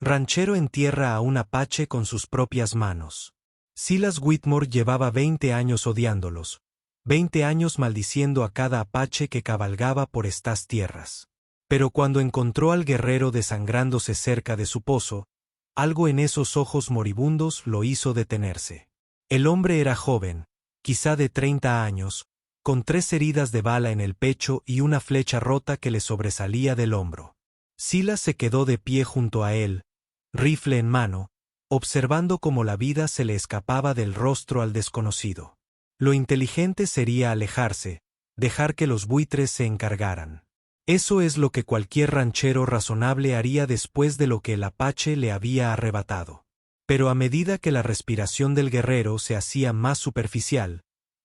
Ranchero entierra a un apache con sus propias manos. Silas Whitmore llevaba 20 años odiándolos, 20 años maldiciendo a cada apache que cabalgaba por estas tierras. Pero cuando encontró al guerrero desangrándose cerca de su pozo, algo en esos ojos moribundos lo hizo detenerse. El hombre era joven, quizá de 30 años, con 3 heridas de bala en el pecho y una flecha rota que le sobresalía del hombro. Silas se quedó de pie junto a él, rifle en mano, observando cómo la vida se le escapaba del rostro al desconocido. Lo inteligente sería alejarse, dejar que los buitres se encargaran. Eso es lo que cualquier ranchero razonable haría después de lo que el apache le había arrebatado. Pero a medida que la respiración del guerrero se hacía más superficial,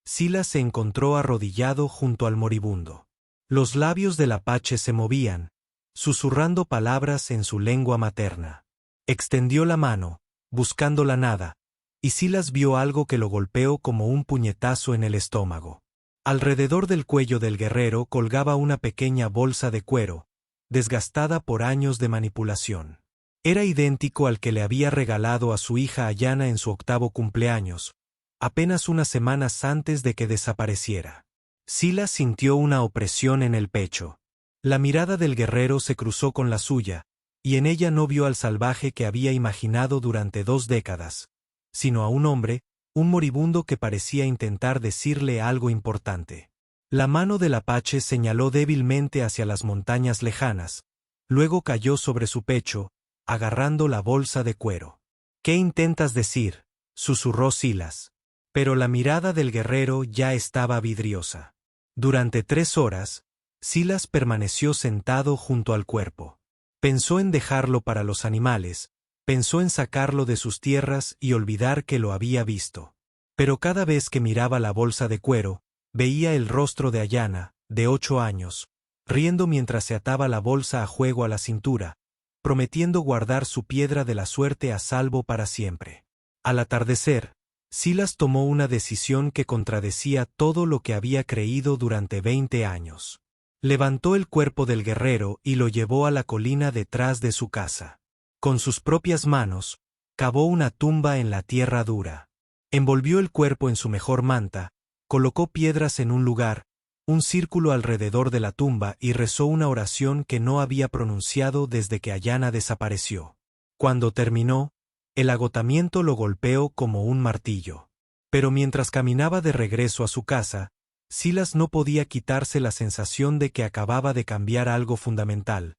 Silas se encontró arrodillado junto al moribundo. Los labios del apache se movían, susurrando palabras en su lengua materna. Extendió la mano, buscando la nada, y Silas vio algo que lo golpeó como un puñetazo en el estómago. Alrededor del cuello del guerrero colgaba una pequeña bolsa de cuero, desgastada por años de manipulación. Era idéntico al que le había regalado a su hija Ayana en su 8º cumpleaños, apenas unas semanas antes de que desapareciera. Silas sintió una opresión en el pecho. La mirada del guerrero se cruzó con la suya, y en ella no vio al salvaje que había imaginado durante 2 décadas, sino a un hombre, un moribundo que parecía intentar decirle algo importante. La mano del apache señaló débilmente hacia las montañas lejanas, luego cayó sobre su pecho, agarrando la bolsa de cuero. «¿Qué intentas decir?», susurró Silas. Pero la mirada del guerrero ya estaba vidriosa. Durante 3 horas, Silas permaneció sentado junto al cuerpo. Pensó en dejarlo para los animales, pensó en sacarlo de sus tierras y olvidar que lo había visto. Pero cada vez que miraba la bolsa de cuero, veía el rostro de Ayana, de 8 años, riendo mientras se ataba la bolsa a juego a la cintura, prometiendo guardar su piedra de la suerte a salvo para siempre. Al atardecer, Silas tomó una decisión que contradecía todo lo que había creído durante 20 años. Levantó el cuerpo del guerrero y lo llevó a la colina detrás de su casa. Con sus propias manos, cavó una tumba en la tierra dura. Envolvió el cuerpo en su mejor manta, colocó piedras en un lugar, un círculo alrededor de la tumba y rezó una oración que no había pronunciado desde que Ayana desapareció. Cuando terminó, el agotamiento lo golpeó como un martillo. Pero mientras caminaba de regreso a su casa, Silas no podía quitarse la sensación de que acababa de cambiar algo fundamental,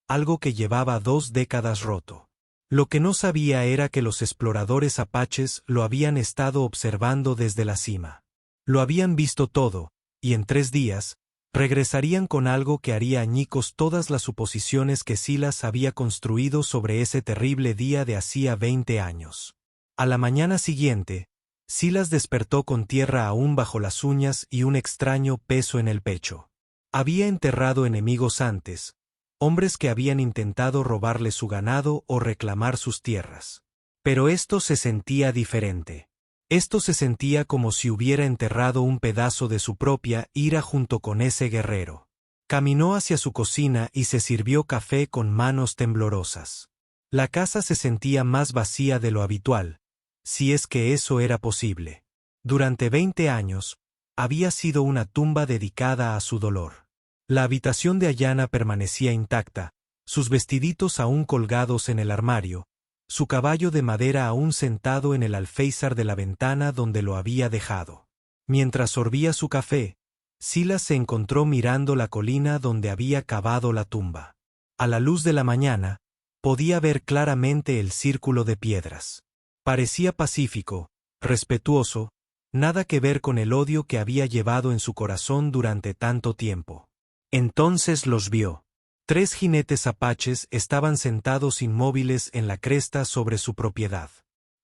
algo que llevaba 2 décadas roto. Lo que no sabía era que los exploradores apaches lo habían estado observando desde la cima. Lo habían visto todo, y en 3 días, regresarían con algo que haría añicos todas las suposiciones que Silas había construido sobre ese terrible día de hacía 20 años. A la mañana siguiente, Silas despertó con tierra aún bajo las uñas y un extraño peso en el pecho. Había enterrado enemigos antes, hombres que habían intentado robarle su ganado o reclamar sus tierras. Pero esto se sentía diferente. Esto se sentía como si hubiera enterrado un pedazo de su propia ira junto con ese guerrero. Caminó hacia su cocina y se sirvió café con manos temblorosas. La casa se sentía más vacía de lo habitual, si es que eso era posible. Durante 20 años, había sido una tumba dedicada a su dolor. La habitación de Ayana permanecía intacta, sus vestiditos aún colgados en el armario, su caballo de madera aún sentado en el alféizar de la ventana donde lo había dejado. Mientras sorbía su café, Silas se encontró mirando la colina donde había cavado la tumba. A la luz de la mañana, podía ver claramente el círculo de piedras. Parecía pacífico, respetuoso, nada que ver con el odio que había llevado en su corazón durante tanto tiempo. Entonces los vio. 3 jinetes apaches estaban sentados inmóviles en la cresta sobre su propiedad.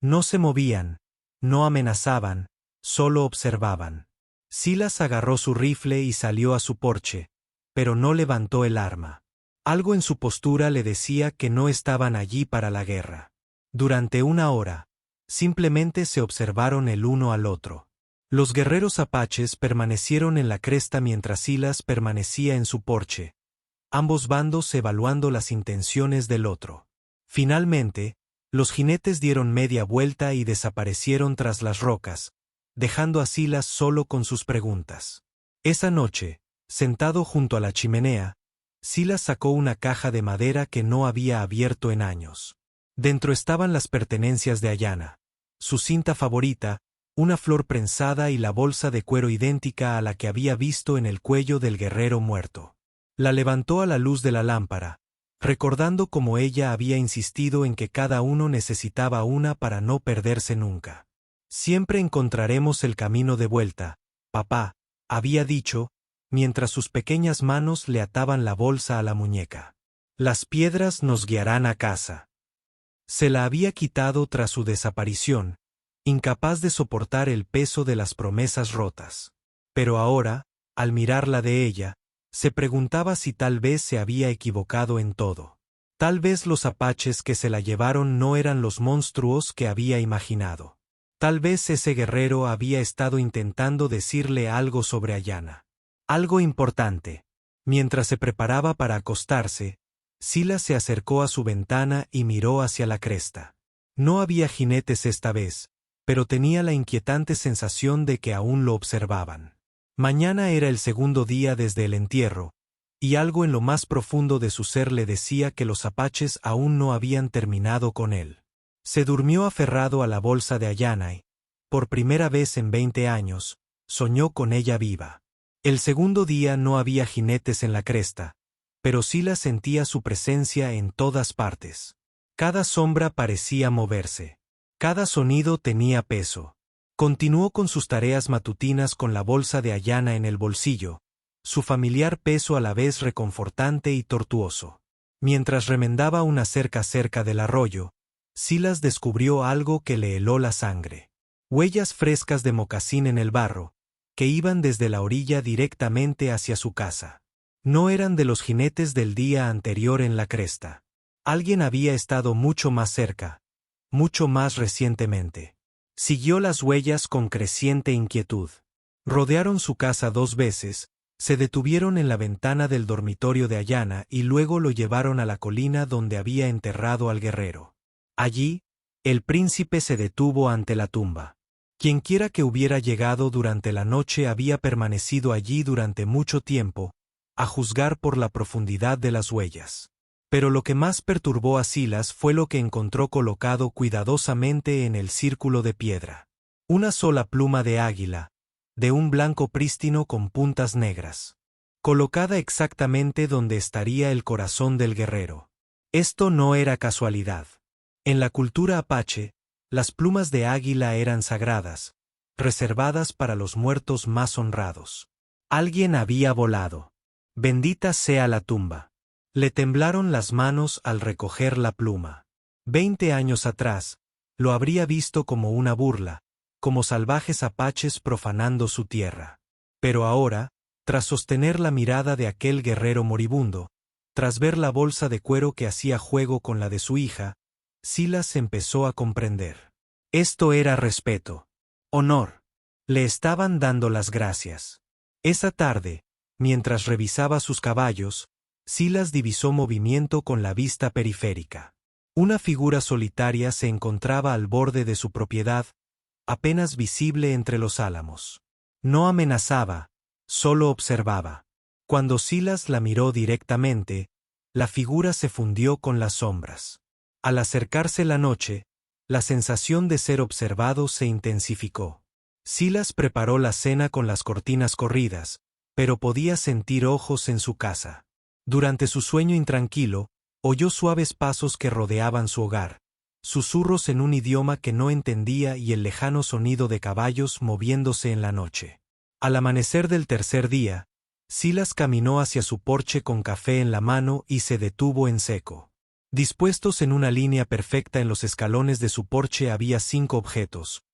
No se movían, no amenazaban, solo observaban. Silas agarró su rifle y salió a su porche, pero no levantó el arma. Algo en su postura le decía que no estaban allí para la guerra. Durante 1 hora, simplemente se observaron el uno al otro. Los guerreros apaches permanecieron en la cresta mientras Silas permanecía en su porche, ambos bandos evaluando las intenciones del otro. Finalmente, los jinetes dieron media vuelta y desaparecieron tras las rocas, dejando a Silas solo con sus preguntas. Esa noche, sentado junto a la chimenea, Silas sacó una caja de madera que no había abierto en años. Dentro estaban las pertenencias de Ayanna, su cinta favorita, una flor prensada y la bolsa de cuero idéntica a la que había visto en el cuello del guerrero muerto. La levantó a la luz de la lámpara, recordando cómo ella había insistido en que cada uno necesitaba una para no perderse nunca. Siempre encontraremos el camino de vuelta, papá, había dicho, mientras sus pequeñas manos le ataban la bolsa a la muñeca. Las piedras nos guiarán a casa. Se la había quitado tras su desaparición, incapaz de soportar el peso de las promesas rotas. Pero ahora, al mirarla de ella, se preguntaba si tal vez se había equivocado en todo. Tal vez los apaches que se la llevaron no eran los monstruos que había imaginado. Tal vez ese guerrero había estado intentando decirle algo sobre Ayanna. Algo importante. Mientras se preparaba para acostarse, Silas se acercó a su ventana y miró hacia la cresta. No había jinetes esta vez, pero tenía la inquietante sensación de que aún lo observaban. Mañana era el segundo día desde el entierro, y algo en lo más profundo de su ser le decía que los apaches aún no habían terminado con él. Se durmió aferrado a la bolsa de Ayanna y, por primera vez en 20 años, soñó con ella viva. El segundo día no había jinetes en la cresta, pero Silas sentía su presencia en todas partes. Cada sombra parecía moverse. Cada sonido tenía peso. Continuó con sus tareas matutinas con la bolsa de Ayanna en el bolsillo, su familiar peso a la vez reconfortante y tortuoso. Mientras remendaba una cerca cerca del arroyo, Silas descubrió algo que le heló la sangre. Huellas frescas de mocasín en el barro, que iban desde la orilla directamente hacia su casa. No eran de los jinetes del día anterior en la cresta. Alguien había estado mucho más cerca, mucho más recientemente. Siguió las huellas con creciente inquietud. Rodearon su casa 2 veces, se detuvieron en la ventana del dormitorio de Ayanna y luego lo llevaron a la colina donde había enterrado al guerrero. Allí, el príncipe se detuvo ante la tumba. Quienquiera que hubiera llegado durante la noche había permanecido allí durante mucho tiempo, a juzgar por la profundidad de las huellas. Pero lo que más perturbó a Silas fue lo que encontró colocado cuidadosamente en el círculo de piedra. Una sola pluma de águila, de un blanco prístino con puntas negras, colocada exactamente donde estaría el corazón del guerrero. Esto no era casualidad. En la cultura apache, las plumas de águila eran sagradas, reservadas para los muertos más honrados. Alguien había volado. Bendita sea la tumba. Le temblaron las manos al recoger la pluma. 20 años atrás, lo habría visto como una burla, como salvajes apaches profanando su tierra. Pero ahora, tras sostener la mirada de aquel guerrero moribundo, tras ver la bolsa de cuero que hacía juego con la de su hija, Silas empezó a comprender. Esto era respeto. Honor. Le estaban dando las gracias. Esa tarde, mientras revisaba sus caballos, Silas divisó movimiento con la vista periférica. Una figura solitaria se encontraba al borde de su propiedad, apenas visible entre los álamos. No amenazaba, solo observaba. Cuando Silas la miró directamente, la figura se fundió con las sombras. Al acercarse la noche, la sensación de ser observado se intensificó. Silas preparó la cena con las cortinas corridas, pero podía sentir ojos en su casa. Durante su sueño intranquilo, oyó suaves pasos que rodeaban su hogar, susurros en un idioma que no entendía y el lejano sonido de caballos moviéndose en la noche. Al amanecer del tercer día, Silas caminó hacia su porche con café en la mano y se detuvo en seco. Dispuestos en una línea perfecta en los escalones de su porche había 5 objetos: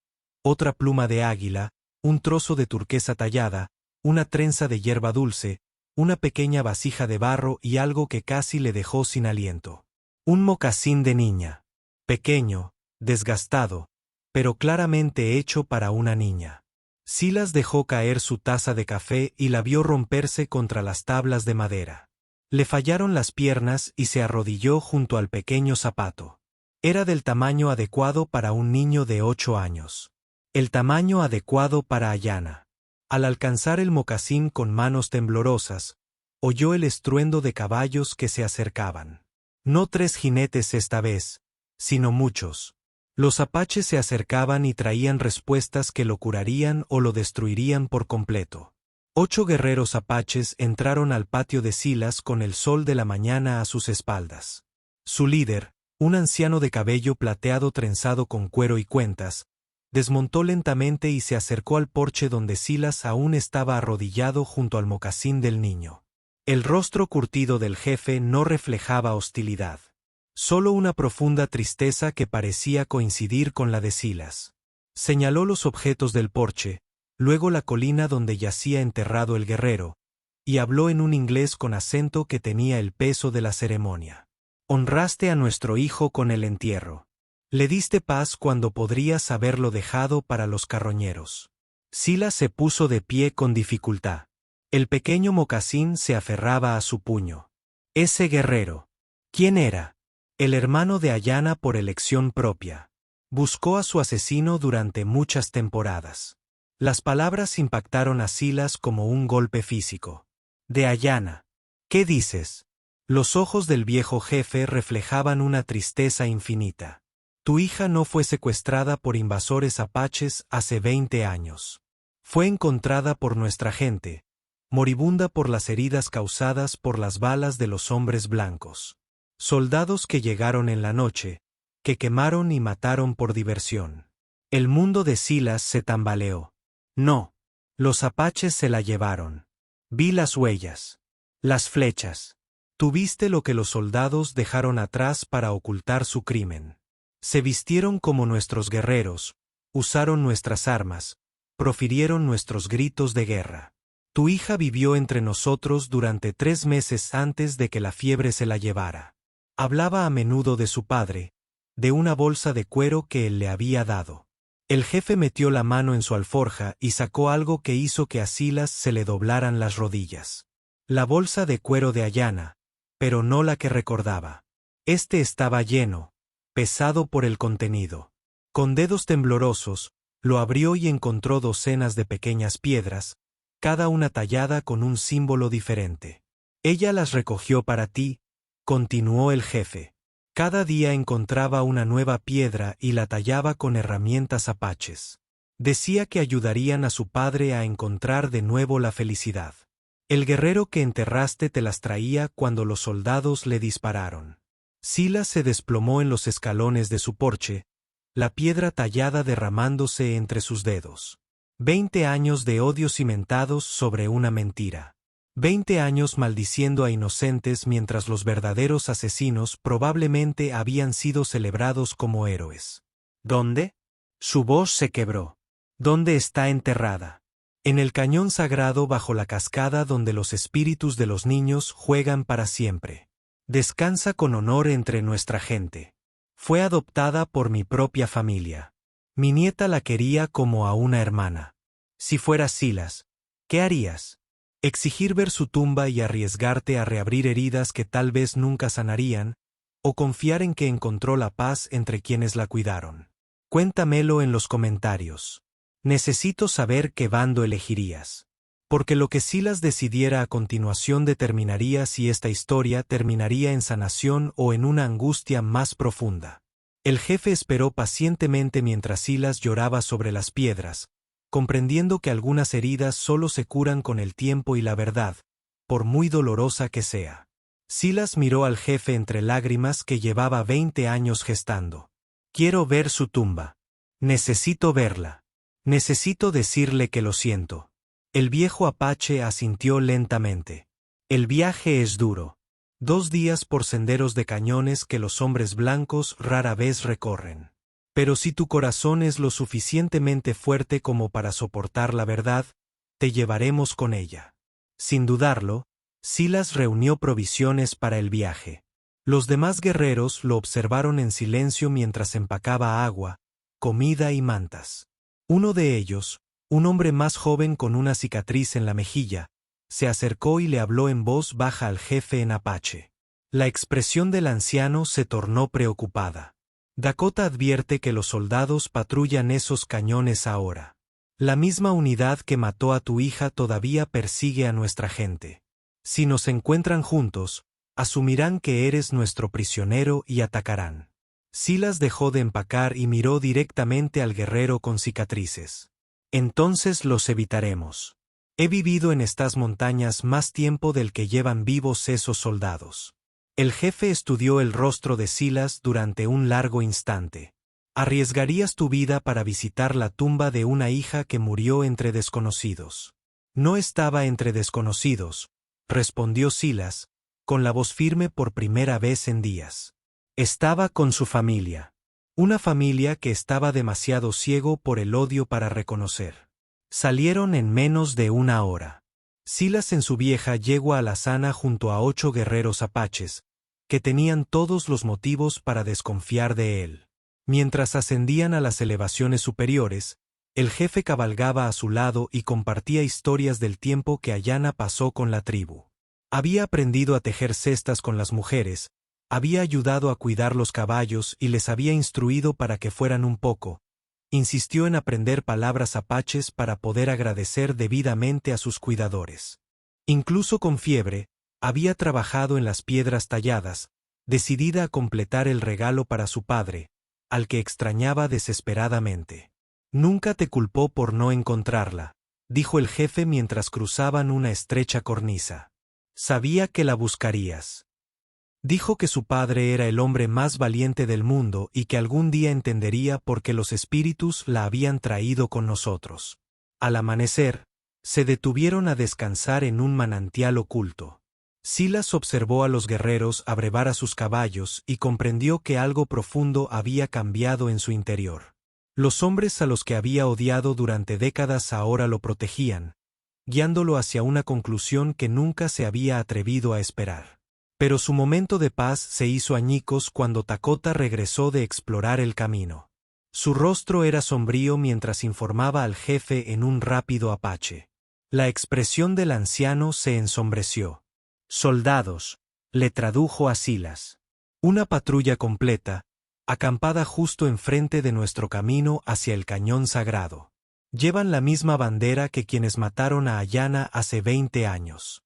otra pluma de águila, un trozo de turquesa tallada, una trenza de hierba dulce, una pequeña vasija de barro y algo que casi le dejó sin aliento. Un mocasín de niña. Pequeño, desgastado, pero claramente hecho para una niña. Silas dejó caer su taza de café y la vio romperse contra las tablas de madera. Le fallaron las piernas y se arrodilló junto al pequeño zapato. Era del tamaño adecuado para un niño de 8 años. El tamaño adecuado para Ayanna. Al alcanzar el mocasín con manos temblorosas, oyó el estruendo de caballos que se acercaban. No 3 jinetes esta vez, sino muchos. Los apaches se acercaban y traían respuestas que lo curarían o lo destruirían por completo. 8 guerreros apaches entraron al patio de Silas con el sol de la mañana a sus espaldas. Su líder, un anciano de cabello plateado trenzado con cuero y cuentas, desmontó lentamente y se acercó al porche donde Silas aún estaba arrodillado junto al mocasín del niño. El rostro curtido del jefe no reflejaba hostilidad. Solo una profunda tristeza que parecía coincidir con la de Silas. Señaló los objetos del porche, luego la colina donde yacía enterrado el guerrero, y habló en un inglés con acento que tenía el peso de la ceremonia. Honraste a nuestro hijo con el entierro. Le diste paz cuando podrías haberlo dejado para los carroñeros. Silas se puso de pie con dificultad. El pequeño mocasín se aferraba a su puño. Ese guerrero. ¿Quién era? El hermano de Ayanna por elección propia. Buscó a su asesino durante muchas temporadas. Las palabras impactaron a Silas como un golpe físico. De Ayanna. ¿Qué dices? Los ojos del viejo jefe reflejaban una tristeza infinita. Tu hija no fue secuestrada por invasores apaches hace 20 años. Fue encontrada por nuestra gente, moribunda por las heridas causadas por las balas de los hombres blancos. Soldados que llegaron en la noche, que quemaron y mataron por diversión. El mundo de Silas se tambaleó. No. Los apaches se la llevaron. Vi las huellas. Las flechas. Tuviste lo que los soldados dejaron atrás para ocultar su crimen. Se vistieron como nuestros guerreros, usaron nuestras armas, profirieron nuestros gritos de guerra. Tu hija vivió entre nosotros durante 3 meses antes de que la fiebre se la llevara. Hablaba a menudo de su padre, de una bolsa de cuero que él le había dado. El jefe metió la mano en su alforja y sacó algo que hizo que a Silas se le doblaran las rodillas. La bolsa de cuero de Ayanna, pero no la que recordaba. Este estaba lleno, pesado por el contenido. Con dedos temblorosos, lo abrió y encontró docenas de pequeñas piedras, cada una tallada con un símbolo diferente. Ella las recogió para ti, continuó el jefe. Cada día encontraba una nueva piedra y la tallaba con herramientas apaches. Decía que ayudarían a su padre a encontrar de nuevo la felicidad. El guerrero que enterraste te las traía cuando los soldados le dispararon. Silas se desplomó en los escalones de su porche, la piedra tallada derramándose entre sus dedos. 20 años de odio cimentados sobre una mentira. 20 años maldiciendo a inocentes mientras los verdaderos asesinos probablemente habían sido celebrados como héroes. ¿Dónde? Su voz se quebró. ¿Dónde está enterrada? En el cañón sagrado bajo la cascada donde los espíritus de los niños juegan para siempre. Descansa con honor entre nuestra gente. Fue adoptada por mi propia familia. Mi nieta la quería como a una hermana. Si fueras Silas, ¿qué harías? ¿Exigir ver su tumba y arriesgarte a reabrir heridas que tal vez nunca sanarían, o confiar en que encontró la paz entre quienes la cuidaron? Cuéntamelo en los comentarios. Necesito saber qué bando elegirías. Porque lo que Silas decidiera a continuación determinaría si esta historia terminaría en sanación o en una angustia más profunda. El jefe esperó pacientemente mientras Silas lloraba sobre las piedras, comprendiendo que algunas heridas solo se curan con el tiempo y la verdad, por muy dolorosa que sea. Silas miró al jefe entre lágrimas que llevaba 20 años gestando. Quiero ver su tumba. Necesito verla. Necesito decirle que lo siento. El viejo apache asintió lentamente. El viaje es duro. 2 días por senderos de cañones que los hombres blancos rara vez recorren. Pero si tu corazón es lo suficientemente fuerte como para soportar la verdad, te llevaremos con ella. Sin dudarlo, Silas reunió provisiones para el viaje. Los demás guerreros lo observaron en silencio mientras empacaba agua, comida y mantas. Uno de ellos, un hombre más joven con una cicatriz en la mejilla, se acercó y le habló en voz baja al jefe en apache. La expresión del anciano se tornó preocupada. Dakota advierte que los soldados patrullan esos cañones ahora. La misma unidad que mató a tu hija todavía persigue a nuestra gente. Si nos encuentran juntos, asumirán que eres nuestro prisionero y atacarán. Silas dejó de empacar y miró directamente al guerrero con cicatrices. Entonces los evitaremos. He vivido en estas montañas más tiempo del que llevan vivos esos soldados. El jefe estudió el rostro de Silas durante un largo instante. ¿Arriesgarías tu vida para visitar la tumba de una hija que murió entre desconocidos? No estaba entre desconocidos, respondió Silas, con la voz firme por primera vez en días. Estaba con su familia. Una familia que estaba demasiado ciego por el odio para reconocer. Salieron en menos de una hora. Silas en su vieja yegua alazana junto a 8 guerreros apaches, que tenían todos los motivos para desconfiar de él. Mientras ascendían a las elevaciones superiores, el jefe cabalgaba a su lado y compartía historias del tiempo que Ayanna pasó con la tribu. Había aprendido a tejer cestas con las mujeres, había ayudado a cuidar los caballos y les había instruido para que fueran un poco. Insistió en aprender palabras apaches para poder agradecer debidamente a sus cuidadores. Incluso con fiebre, había trabajado en las piedras talladas, decidida a completar el regalo para su padre, al que extrañaba desesperadamente. Nunca te culpó por no encontrarla, dijo el jefe mientras cruzaban una estrecha cornisa. Sabía que la buscarías. Dijo que su padre era el hombre más valiente del mundo y que algún día entendería por qué los espíritus la habían traído con nosotros. Al amanecer, se detuvieron a descansar en un manantial oculto. Silas observó a los guerreros abrevar a sus caballos y comprendió que algo profundo había cambiado en su interior. Los hombres a los que había odiado durante décadas ahora lo protegían, guiándolo hacia una conclusión que nunca se había atrevido a esperar. Pero su momento de paz se hizo añicos cuando Dakota regresó de explorar el camino. Su rostro era sombrío mientras informaba al jefe en un rápido apache. La expresión del anciano se ensombreció. «Soldados», le tradujo a Silas. «Una patrulla completa, acampada justo enfrente de nuestro camino hacia el cañón sagrado. Llevan la misma bandera que quienes mataron a Ayanna hace 20 años.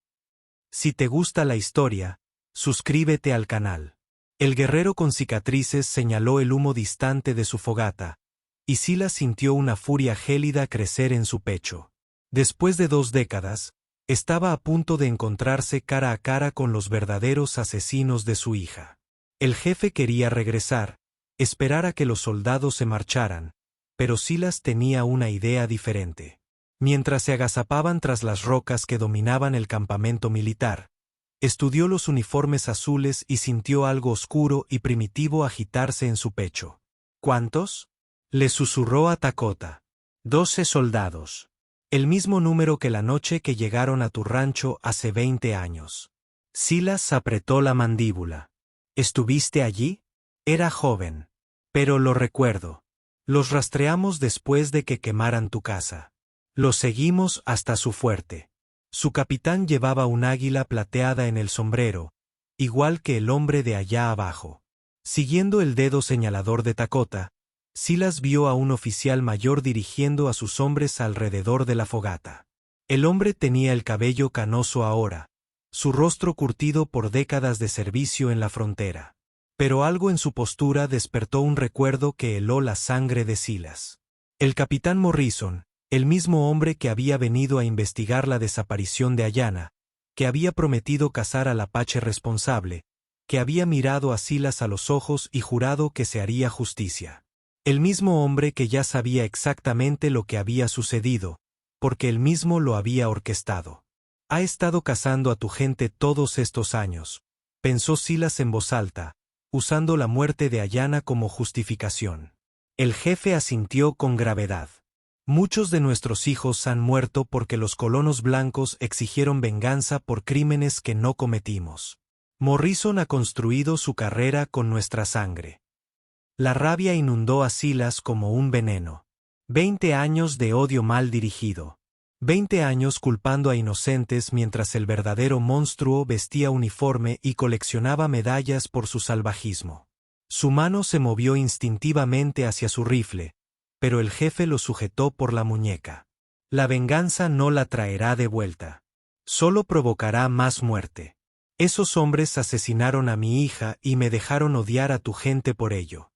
Si te gusta la historia, suscríbete al canal». El guerrero con cicatrices señaló el humo distante de su fogata, y Silas sintió una furia gélida crecer en su pecho. Después de 2 décadas, estaba a punto de encontrarse cara a cara con los verdaderos asesinos de su hija. El jefe quería regresar, esperar a que los soldados se marcharan, pero Silas tenía una idea diferente. Mientras se agazapaban tras las rocas que dominaban el campamento militar, estudió los uniformes azules y sintió algo oscuro y primitivo agitarse en su pecho. «¿Cuántos?», le susurró a Dakota. «12 soldados. El mismo número que la noche que llegaron a tu rancho hace 20 años». Silas apretó la mandíbula. «¿Estuviste allí?». «Era joven. Pero lo recuerdo. Los rastreamos después de que quemaran tu casa. Los seguimos hasta su fuerte». Su capitán llevaba un águila plateada en el sombrero, igual que el hombre de allá abajo. Siguiendo el dedo señalador de Dakota, Silas vio a un oficial mayor dirigiendo a sus hombres alrededor de la fogata. El hombre tenía el cabello canoso ahora, su rostro curtido por décadas de servicio en la frontera. Pero algo en su postura despertó un recuerdo que heló la sangre de Silas. El capitán Morrison, el mismo hombre que había venido a investigar la desaparición de Ayanna, que había prometido cazar al apache responsable, que había mirado a Silas a los ojos y jurado que se haría justicia. El mismo hombre que ya sabía exactamente lo que había sucedido, porque él mismo lo había orquestado. «Ha estado cazando a tu gente todos estos años», pensó Silas en voz alta, usando la muerte de Ayanna como justificación. El jefe asintió con gravedad. «Muchos de nuestros hijos han muerto porque los colonos blancos exigieron venganza por crímenes que no cometimos. Morrison ha construido su carrera con nuestra sangre». La rabia inundó a Silas como un veneno. 20 años de odio mal dirigido. 20 años culpando a inocentes mientras el verdadero monstruo vestía uniforme y coleccionaba medallas por su salvajismo. Su mano se movió instintivamente hacia su rifle, pero el jefe lo sujetó por la muñeca. La venganza no la traerá de vuelta. Solo provocará más muerte. Esos hombres asesinaron a mi hija y me dejaron odiar a tu gente por ello.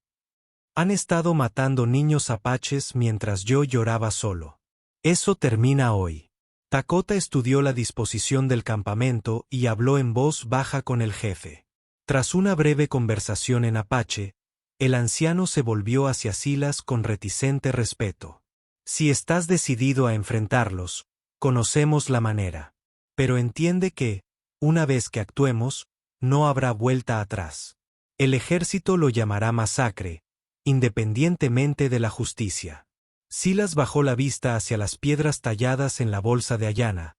Han estado matando niños apaches mientras yo lloraba solo. Eso termina hoy. Dakota estudió la disposición del campamento y habló en voz baja con el jefe. Tras una breve conversación en apache, el anciano se volvió hacia Silas con reticente respeto. Si estás decidido a enfrentarlos, conocemos la manera. Pero entiende que, una vez que actuemos, no habrá vuelta atrás. El ejército lo llamará masacre, independientemente de la justicia. Silas bajó la vista hacia las piedras talladas en la bolsa de Ayanna.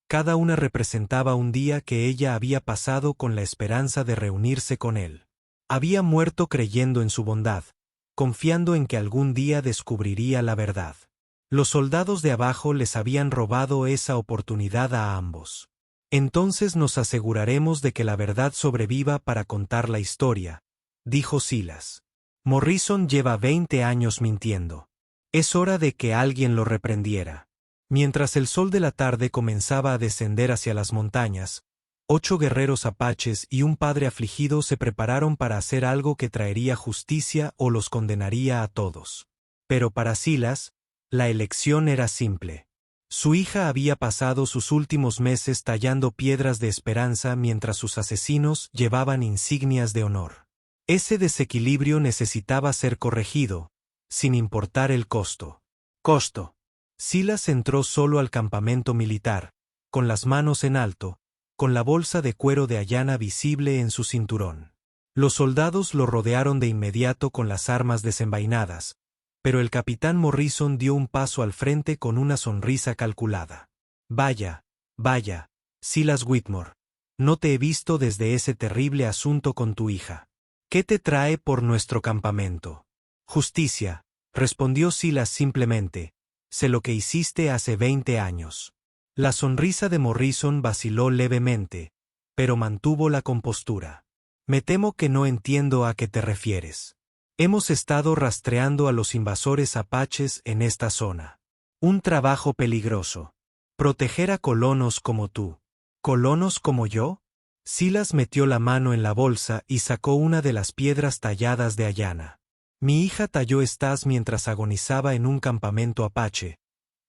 Cada una representaba un día que ella había pasado con la esperanza de reunirse con él. Había muerto creyendo en su bondad, confiando en que algún día descubriría la verdad. Los soldados de abajo les habían robado esa oportunidad a ambos. Entonces nos aseguraremos de que la verdad sobreviva para contar la historia, dijo Silas. Morrison lleva 20 años mintiendo. Es hora de que alguien lo reprendiera. Mientras el sol de la tarde comenzaba a descender hacia las montañas, 8 guerreros apaches y un padre afligido se prepararon para hacer algo que traería justicia o los condenaría a todos. Pero para Silas, la elección era simple. Su hija había pasado sus últimos meses tallando piedras de esperanza mientras sus asesinos llevaban insignias de honor. Ese desequilibrio necesitaba ser corregido, sin importar el costo. Silas entró solo al campamento militar, con las manos en alto, con la bolsa de cuero de Ayanna visible en su cinturón. Los soldados lo rodearon de inmediato con las armas desenvainadas, pero el capitán Morrison dio un paso al frente con una sonrisa calculada. Vaya, Silas Whitmore, no te he visto desde ese terrible asunto con tu hija. ¿Qué te trae por nuestro campamento? Justicia, respondió Silas simplemente. Sé lo que hiciste hace 20 años. La sonrisa de Morrison vaciló levemente, pero mantuvo la compostura. Me temo que no entiendo a qué te refieres. Hemos estado rastreando a los invasores apaches en esta zona. Un trabajo peligroso. Proteger a colonos como tú. ¿Colonos como yo? Silas metió la mano en la bolsa y sacó una de las piedras talladas de Ayanna. Mi hija talló estas mientras agonizaba en un campamento apache,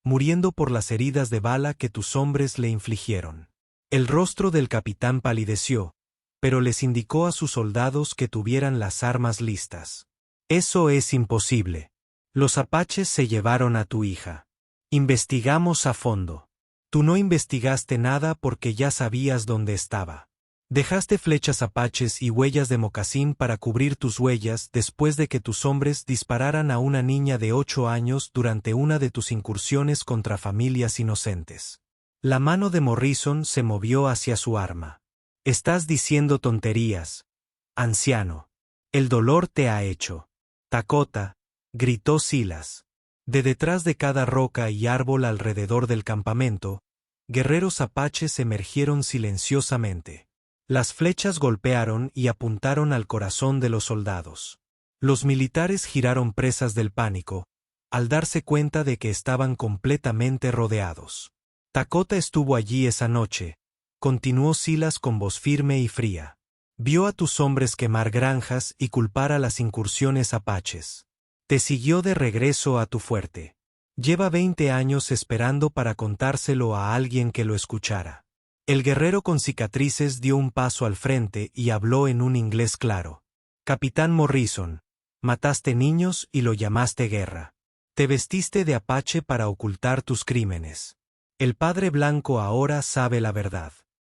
muriendo por las heridas de bala que tus hombres le infligieron. El rostro del capitán palideció, pero les indicó a sus soldados que tuvieran las armas listas. Eso es imposible. Los apaches se llevaron a tu hija. Investigamos a fondo. Tú no investigaste nada porque ya sabías dónde estaba. Dejaste flechas apaches y huellas de mocasín para cubrir tus huellas después de que tus hombres dispararan a una niña de 8 años durante una de tus incursiones contra familias inocentes. La mano de Morrison se movió hacia su arma. Estás diciendo tonterías, anciano. El dolor te ha hecho. Dakota, gritó Silas. De detrás de cada roca y árbol alrededor del campamento, guerreros apaches emergieron silenciosamente. Las flechas golpearon y apuntaron al corazón de los soldados. Los militares giraron presas del pánico, al darse cuenta de que estaban completamente rodeados. Dakota estuvo allí esa noche, continuó Silas con voz firme y fría. Vio a tus hombres quemar granjas y culpar a las incursiones apaches. Te siguió de regreso a tu fuerte. Lleva 20 años esperando para contárselo a alguien que lo escuchara. El guerrero con cicatrices dio un paso al frente y habló en un inglés claro. Capitán Morrison, mataste niños y lo llamaste guerra. Te vestiste de apache para ocultar tus crímenes. El padre blanco ahora sabe la verdad.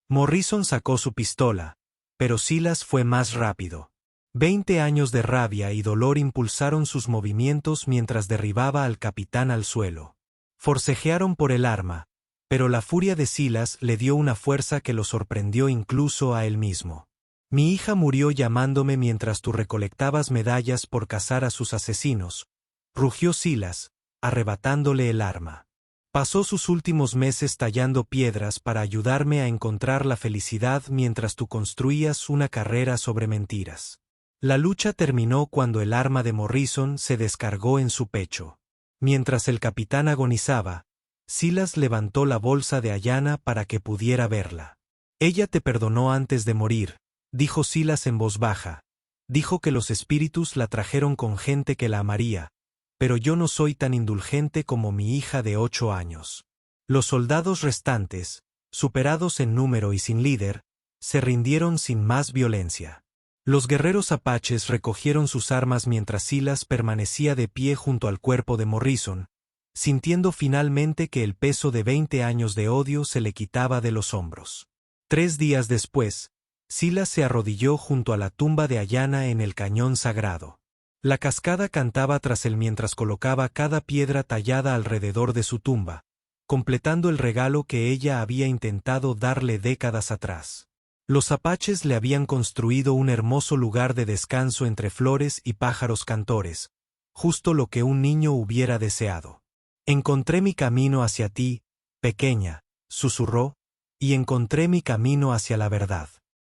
Morrison sacó su pistola, pero Silas fue más rápido. 20 años de rabia y dolor impulsaron sus movimientos mientras derribaba al capitán al suelo. Forcejearon por el arma, pero la furia de Silas le dio una fuerza que lo sorprendió incluso a él mismo. Mi hija murió llamándome mientras tú recolectabas medallas por cazar a sus asesinos, rugió Silas, arrebatándole el arma. Pasó sus últimos meses tallando piedras para ayudarme a encontrar la felicidad mientras tú construías una carrera sobre mentiras. La lucha terminó cuando el arma de Morrison se descargó en su pecho. Mientras el capitán agonizaba, Silas levantó la bolsa de Ayanna para que pudiera verla. Ella te perdonó antes de morir, dijo Silas en voz baja. Dijo que los espíritus la trajeron con gente que la amaría, pero yo no soy tan indulgente como mi hija de 8 años. Los soldados restantes, superados en número y sin líder, se rindieron sin más violencia. Los guerreros apaches recogieron sus armas mientras Silas permanecía de pie junto al cuerpo de Morrison, sintiendo finalmente que el peso de 20 años de odio se le quitaba de los hombros. 3 días después, Silas se arrodilló junto a la tumba de Ayanna en el cañón sagrado. La cascada cantaba tras él mientras colocaba cada piedra tallada alrededor de su tumba, completando el regalo que ella había intentado darle décadas atrás. Los apaches le habían construido un hermoso lugar de descanso entre flores y pájaros cantores, justo lo que un niño hubiera deseado. Encontré mi camino hacia ti, pequeña, susurró, y encontré mi camino hacia la verdad.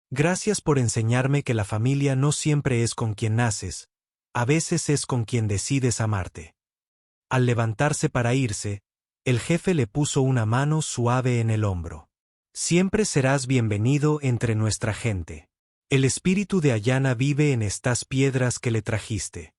Gracias por enseñarme que la familia no siempre es con quien naces, a veces es con quien decides amarte. Al levantarse para irse, el jefe le puso una mano suave en el hombro. Siempre serás bienvenido entre nuestra gente. El espíritu de Ayanna vive en estas piedras que le trajiste.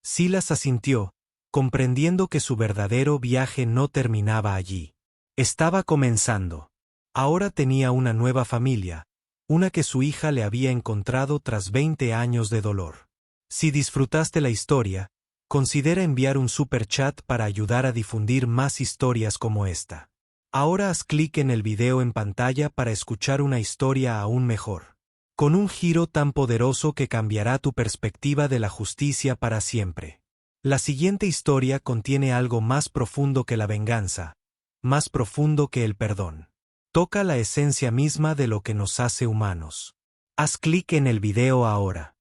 Silas asintió, comprendiendo que su verdadero viaje no terminaba allí. Estaba comenzando. Ahora tenía una nueva familia, una que su hija le había encontrado tras 20 años de dolor. Si disfrutaste la historia, considera enviar un super chat para ayudar a difundir más historias como esta. Ahora haz clic en el video en pantalla para escuchar una historia aún mejor, con un giro tan poderoso que cambiará tu perspectiva de la justicia para siempre. La siguiente historia contiene algo más profundo que la venganza, más profundo que el perdón. Toca la esencia misma de lo que nos hace humanos. Haz clic en el video ahora.